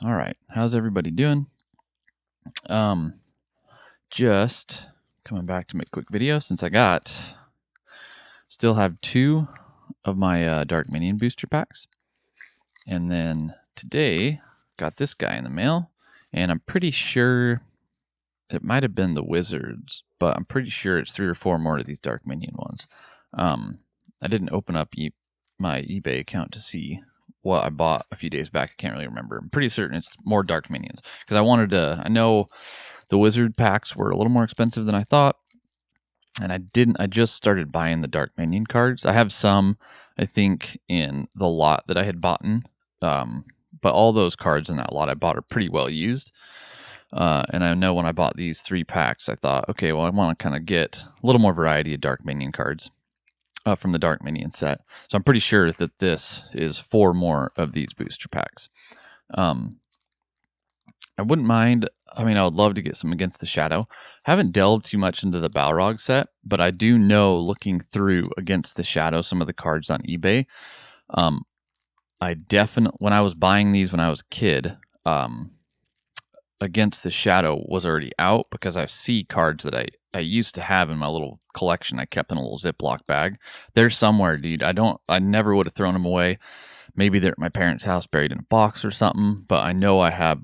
All right, how's everybody doing? Just coming back to make a quick video since I still have 2 of my Dark Minion booster packs. And then today, got this guy in the mail, and I'm pretty sure it might have been the Wizards, but I'm pretty sure it's 3 or 4 more of these Dark Minion ones. I didn't open up my eBay account to see what I bought a few days back. I can't really remember. I'm pretty certain it's more Dark Minions because I know the Wizard packs were a little more expensive than I thought, and I just started buying the Dark Minion cards. I have some, I think, in the lot that I had bought in, but all those cards in that lot I bought are pretty well used. And I know when I bought these 3 packs, I thought, okay, well, I want to kind of get a little more variety of Dark Minion cards from the Dark Minion set. So I'm pretty sure that this is 4 more of these booster packs. I wouldn't mind. I mean, I would love to get some Against the Shadow. Haven't delved too much into the Balrog set, but I do know, looking through Against the Shadow, some of the cards on eBay. I definitely, when I was buying these when I was a kid, Against the Shadow was already out because I see cards that I used to have in my little collection. I kept in a little Ziploc bag. They're somewhere, dude. I never would have thrown them away. Maybe they're at my parents' house buried in a box or something, but I know I have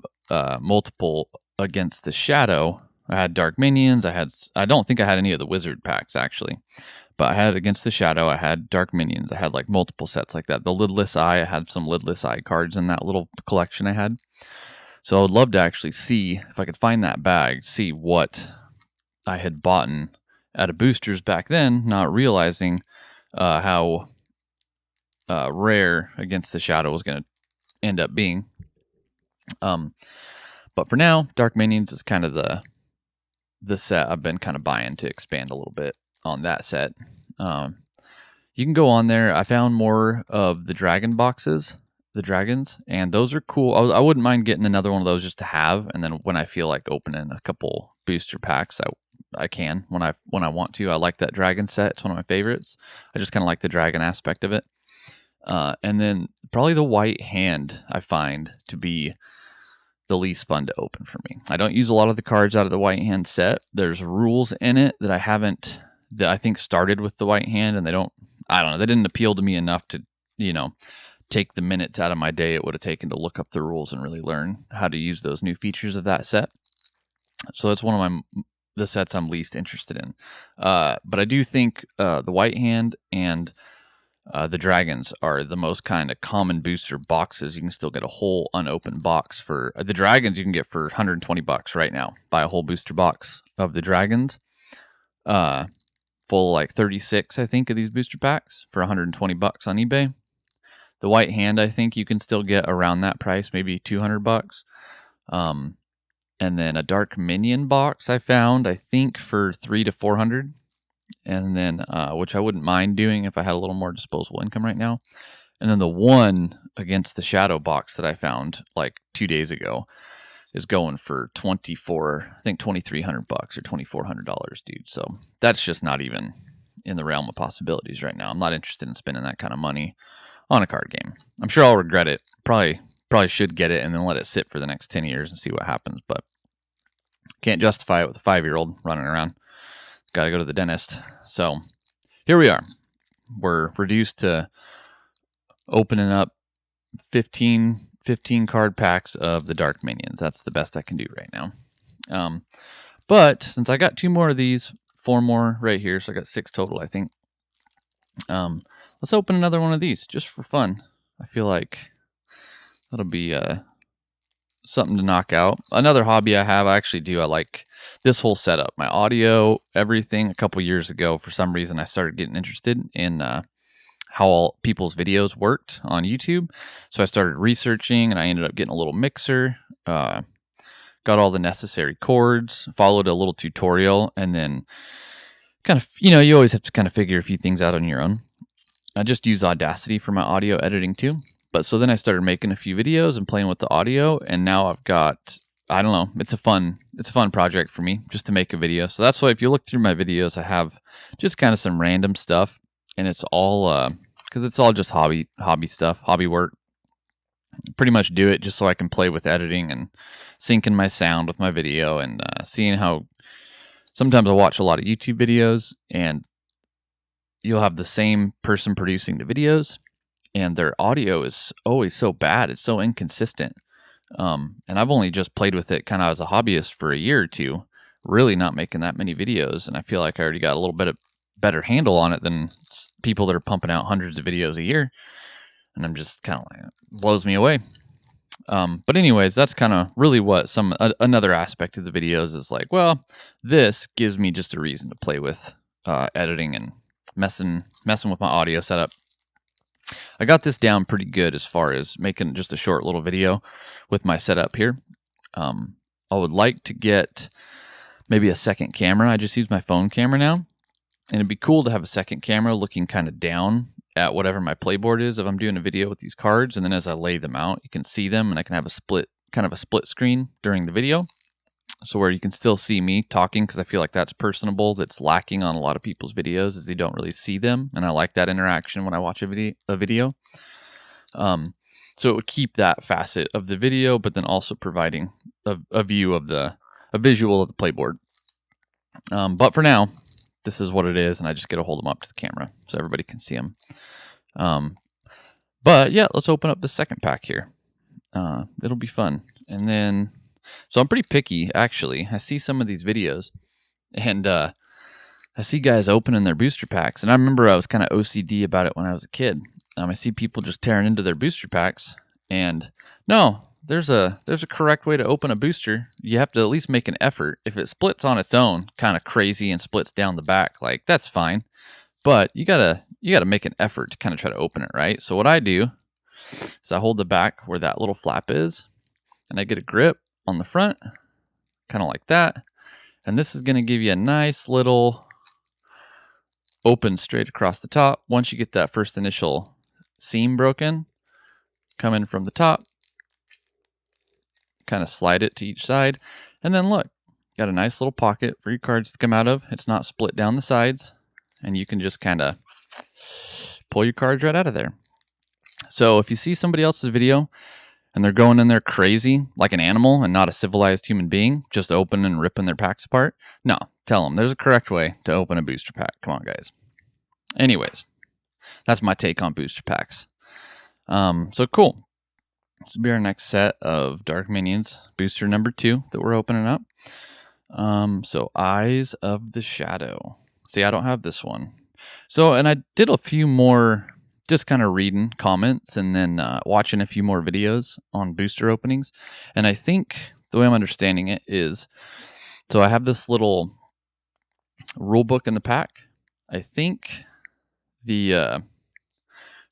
multiple Against the Shadow. I had Dark Minions. I don't think I had any of the Wizard packs, actually. But I had Against the Shadow. I had Dark Minions. I had like multiple sets like that. The Lidless Eye, I had some Lidless Eye cards in that little collection I had. So I would love to actually see if I could find that bag, see what I had bought at a boosters back then, not realizing how rare Against the Shadow was going to end up being. But for now, Dark Minions is kind of the set I've been kind of buying to expand a little bit on that set. You can go on there. I found more of the dragon boxes, the dragons, and those are cool. I wouldn't mind getting another one of those just to have, and then when I feel like opening a couple booster packs, I can when I want to. I like that dragon set. It's one of my favorites. I just kind of like the dragon aspect of it. And then probably the white hand I find to be the least fun to open for me. I don't use a lot of the cards out of the white hand set. There's rules in it that I think started with the white hand, and I don't know, they didn't appeal to me enough to, take the minutes out of my day it would have taken to look up the rules and really learn how to use those new features of that set. So that's one of the sets I'm least interested in. But I do think the white hand and the dragons are the most kind of common booster boxes. You can still get a whole unopened box for the dragons. You can get for $120 right now. Buy a whole booster box of the dragons, full like 36, I think, of these booster packs for $120 on eBay. The white hand, I think you can still get around that price, maybe $200. And then a Dark Minion box I found, I think, for $300 to $400. And then, which I wouldn't mind doing if I had a little more disposable income right now. And then the one Against the Shadow box that I found like 2 days ago is going for $2,300 or $2,400, dude. So that's just not even in the realm of possibilities right now. I'm not interested in spending that kind of money on a card game. I'm sure I'll regret it. Probably should get it and then let it sit for the next 10 years and see what happens. But can't justify it with a 5-year-old running around. Got to go to the dentist. So here we are. We're reduced to opening up 15 card packs of the Dark Minions. That's the best I can do right now. But since I got 2 more of these, 4 more right here, so I got 6 total, I think. Let's open another one of these just for fun. I feel like that'll be something to knock out. Another hobby I have, I like this whole setup, my audio, everything. A couple years ago, for some reason, I started getting interested in how all people's videos worked on YouTube. So I started researching, and I ended up getting a little mixer, got all the necessary cords, followed a little tutorial, and then kind of, you always have to kind of figure a few things out on your own. I just use Audacity for my audio editing too. But so then I started making a few videos and playing with the audio, and now I've got, I don't know, it's a fun project for me just to make a video. So that's why if you look through my videos, I have just kind of some random stuff, and it's all because it's all just hobby stuff, hobby work. pretty much do it just so I can play with editing and syncing my sound with my video, and seeing how sometimes I watch a lot of YouTube videos and you'll have the same person producing the videos and their audio is always so bad. It's so inconsistent. And I've only just played with it kind of as a hobbyist for a year or two, really not making that many videos. And I feel like I already got a little bit of better handle on it than people that are pumping out hundreds of videos a year. And I'm just kind of like, it blows me away. But anyways, that's kind of really what another aspect of the videos is like. Well, this gives me just a reason to play with editing and messing with my audio setup. I got this down pretty good as far as making just a short little video with my setup here. I would like to get maybe a second camera. I just use my phone camera now, and it'd be cool to have a second camera looking kind of down at whatever my playboard is if I'm doing a video with these cards, and then as I lay them out, you can see them, and I can have a split screen during the video, so where you can still see me talking, because I feel like that's personable. That's lacking on a lot of people's videos, is you don't really see them, and I like that interaction when I watch a video. So it would keep that facet of the video, but then also providing a view of a visual of the playboard. But for now, this is what it is, and I just get to hold them up to the camera so everybody can see them. But yeah, let's open up the second pack here. It'll be fun. And then, so I'm pretty picky, actually. I see some of these videos, and I see guys opening their booster packs, and I remember I was kind of OCD about it when I was a kid. I see people just tearing into their booster packs, and no, there's a correct way to open a booster. You have to at least make an effort. If it splits on its own, kind of crazy, and splits down the back, like, that's fine. But you gotta make an effort to kind of try to open it, right? So what I do is I hold the back where that little flap is, and I get a grip on the front, kind of like that. And this is gonna give you a nice little open straight across the top. Once you get that first initial seam broken, come in from the top, kind of slide it to each side, and then look, got a nice little pocket for your cards to come out of. It's not split down the sides, and you can just kind of pull your cards right out of there. So if you see somebody else's video and they're going in there crazy like an animal and not a civilized human being, just opening and ripping their packs apart, no, tell them there's a correct way to open a booster pack. Come on, guys. Anyways, that's my take on booster packs. So cool. This will be our next set of Dark Minions, booster number 2 that we're opening up. So Eyes of the Shadow. See, I don't have this one. So, and I did a few more, just kind of reading comments and then watching a few more videos on booster openings. And I think the way I'm understanding it is, so I have this little rule book in the pack. I think the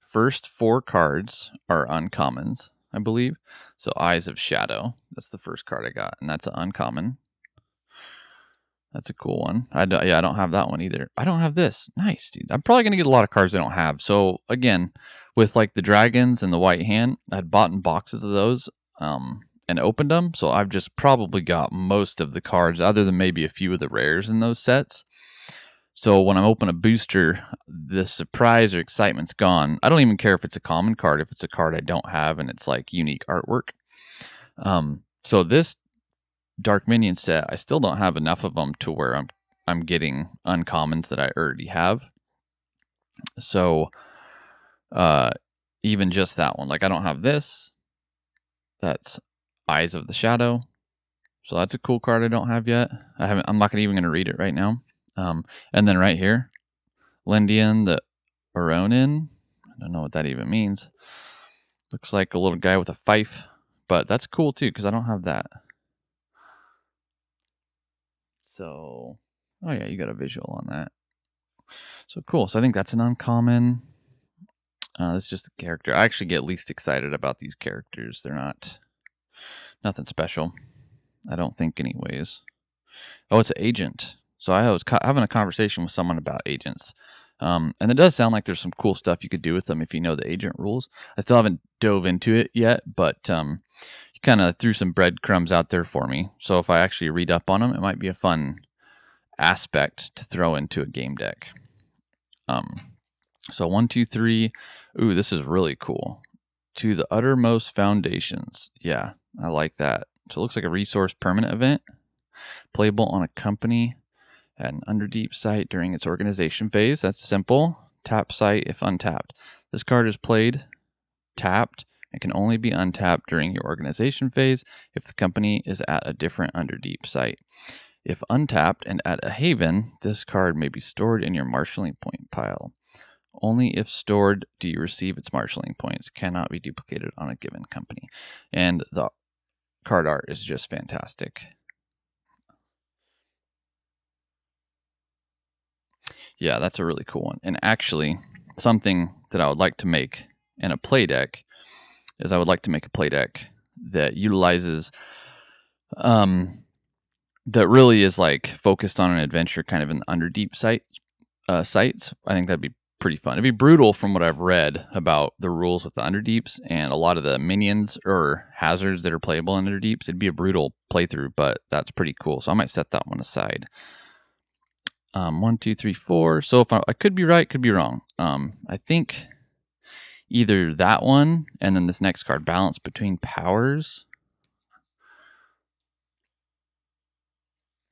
first 4 cards are uncommons, I believe. So Eyes of Shadow, that's the first card I got, and that's an uncommon. That's a cool one. I don't have that one either. I don't have this. Nice, dude. I'm probably going to get a lot of cards I don't have. So again, with like the dragons and the white hand, I'd bought in boxes of those and opened them. So I've just probably got most of the cards, other than maybe a few of the rares in those sets. So when I'm opening a booster, the surprise or excitement's gone. I don't even care if it's a common card, if it's a card I don't have and it's like unique artwork. So this Dark Minion set, I still don't have enough of them to where I'm getting uncommons that I already have. So even just that one, like I don't have this. That's Eyes of the Shadow. So that's a cool card I don't have yet. I'm not even going to read it right now. And then right here, Lendian the Oronin. I don't know what that even means. Looks like a little guy with a fife, but that's cool too because I don't have that. So, oh yeah, you got a visual on that. So cool. So I think that's an uncommon. This is just a character. I actually get least excited about these characters. They're nothing special. I don't think anyways. Oh, it's an agent. So I was having a conversation with someone about agents. And it does sound like there's some cool stuff you could do with them if you know the agent rules. I still haven't dove into it yet, but you kind of threw some breadcrumbs out there for me. So if I actually read up on them, it might be a fun aspect to throw into a game deck. So 1, 2, 3. Ooh, this is really cool. To the uttermost foundations. Yeah, I like that. So it looks like a resource permanent event. Playable on a company at an underdeep site during its organization phase. That's simple. Tap site if untapped. This card is played tapped and can only be untapped during your organization phase if the company is at a different underdeep site. If untapped and at a haven, this card may be stored in your marshalling point pile. Only if stored do you receive its marshalling points. Cannot be duplicated on a given company. And the card art is just fantastic. Yeah, that's a really cool one. And actually, something that I would like to make in a play deck is I would like to make a play deck that utilizes, that really is like focused on an adventure kind of in the underdeep sites. I think that'd be pretty fun. It'd be brutal from what I've read about the rules with the underdeeps and a lot of the minions or hazards that are playable in underdeeps. It'd be a brutal playthrough, but that's pretty cool. So I might set that one aside. 1, 2, 3, 4. So if I could be right, could be wrong. I think either that one and then this next card, balance between powers.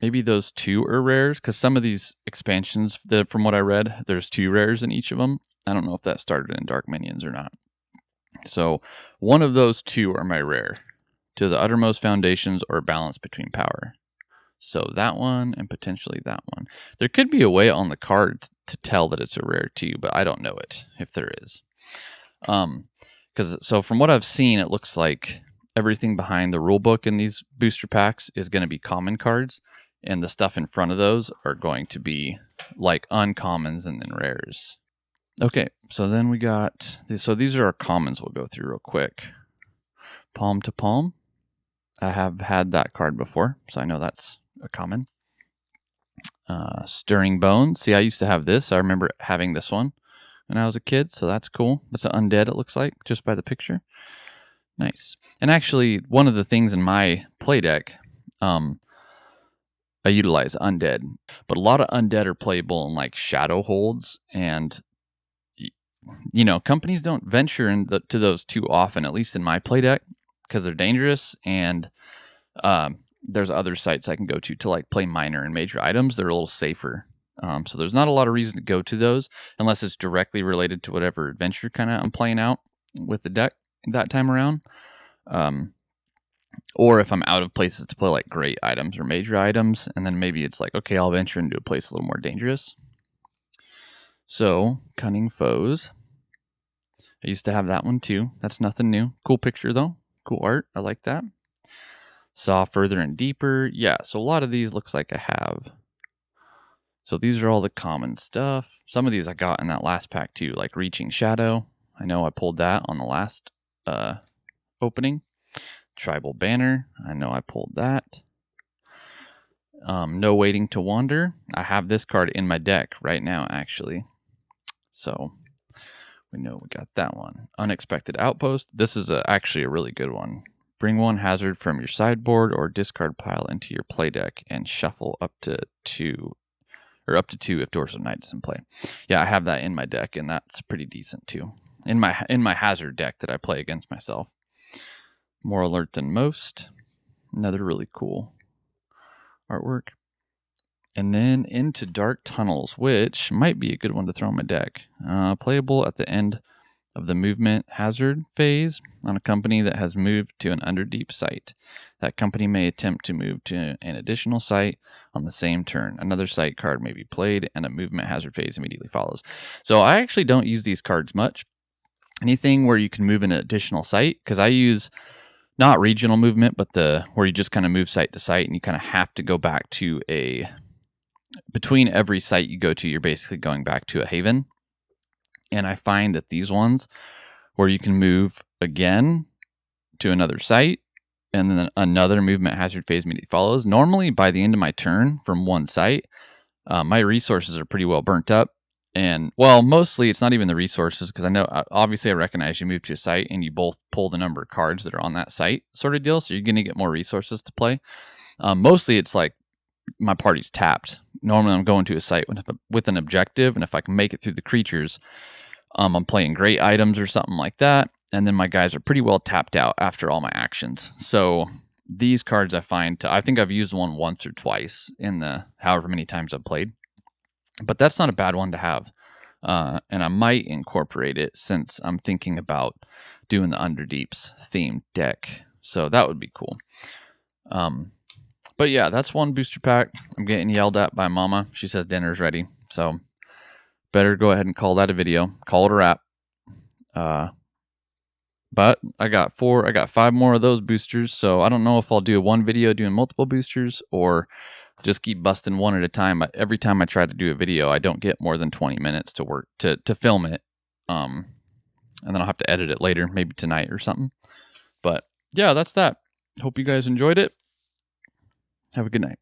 Maybe those two are rares, because some of these expansions, from what I read, there's 2 rares in each of them. I don't know if that started in Dark Minions or not. So one of those 2 are my rare. To the uttermost foundations or balance between power. So that one and potentially that one. There could be a way on the card to tell that it's a rare too, but I don't know it if there is. So from what I've seen, it looks like everything behind the rule book in these booster packs is going to be common cards, and the stuff in front of those are going to be like uncommons and then rares. Okay, so then we got these are our commons we'll go through real quick. Palm to Palm. I have had that card before, so I know that's a common. Stirring Bones. See, I used to have this. I remember having this one when I was a kid, so that's cool. It's an undead, it looks like, just by the picture. Nice. And actually, one of the things in my play deck, I utilize undead, but a lot of undead are playable in like shadow holds, and companies don't venture to those too often, at least in my play deck, because they're dangerous, and there's other sites I can go to like play minor and major items. They're a little safer. So there's not a lot of reason to go to those unless it's directly related to whatever adventure kind of I'm playing out with the deck that time around. Or if I'm out of places to play like great items or major items, and then maybe it's like, okay, I'll venture into a place a little more dangerous. So, Cunning Foes. I used to have that one too. That's nothing new. Cool picture though. Cool art. I like that. Saw Further and Deeper. Yeah, so a lot of these looks like I have. So these are all the common stuff. Some of these I got in that last pack too, like Reaching Shadow. I know I pulled that on the last opening. Tribal Banner. I know I pulled that. No Waiting to Wander. I have this card in my deck right now, actually. So we know we got that one. Unexpected Outpost. This is actually a really good one. Bring 1 hazard from your sideboard or discard pile into your play deck and shuffle up to 2 if Doors of Night is in play. Yeah, I have that in my deck, and that's pretty decent too. In my hazard deck that I play against myself. More Alert Than Most. Another really cool artwork. And then into Dark Tunnels, which might be a good one to throw in my deck. Playable at the end of the movement hazard phase on a company that has moved to an underdeep site. That company may attempt to move to an additional site on the same turn. Another site card may be played, and a movement hazard phase immediately follows. So I actually don't use these cards much. Anything where you can move an additional site, because I use not regional movement, but where you just kind of move site to site, and you kind of have to go back to between every site you go to, you're basically going back to a haven. And I find that these ones where you can move again to another site and then another movement hazard phase immediately follows, normally by the end of my turn from one site, my resources are pretty well burnt up. And, well, mostly it's not even the resources, because I know, obviously I recognize you move to a site and you both pull the number of cards that are on that site sort of deal, so you're going to get more resources to play. Mostly it's like my party's tapped. Normally I'm going to a site with an objective, and if I can make it through the creatures, I'm playing great items or something like that. and then my guys are pretty well tapped out after all my actions. So these cards I find I think I've used one once or twice in the however many times I've played, but that's not a bad one to have. And I might incorporate it since I'm thinking about doing the Underdeeps themed deck. So that would be cool. But yeah, that's one booster pack. I'm getting yelled at by Mama. She says dinner's ready. So better go ahead and call that a video. Call it a wrap. But I got 5 more of those boosters. So I don't know if I'll do one video doing multiple boosters or just keep busting one at a time. Every time I try to do a video, I don't get more than 20 minutes to work to film it. And then I'll have to edit it later, maybe tonight or something. But yeah, that's that. Hope you guys enjoyed it. Have a good night.